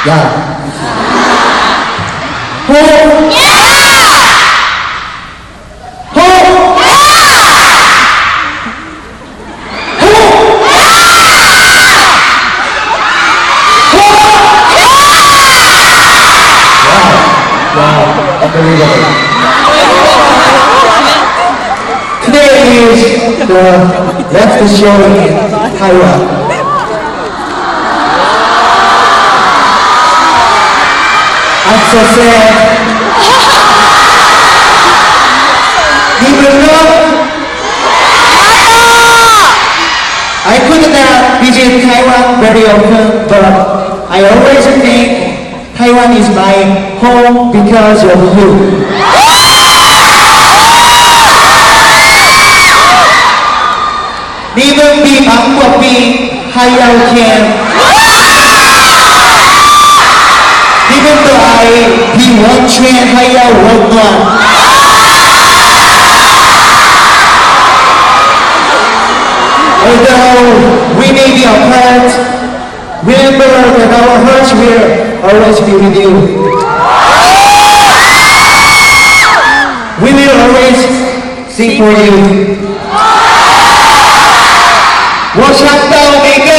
야. 호. Today is the last show in Taiwan. I'm so sad. Even though I could not visit Taiwan very often, but I always think Taiwan is my home because of you.你们比芒果比还要甜，你们的爱比温泉还要温暖。Although we may be apart, remember that our hearts will always be with you. We will always sing for you. 我想到每个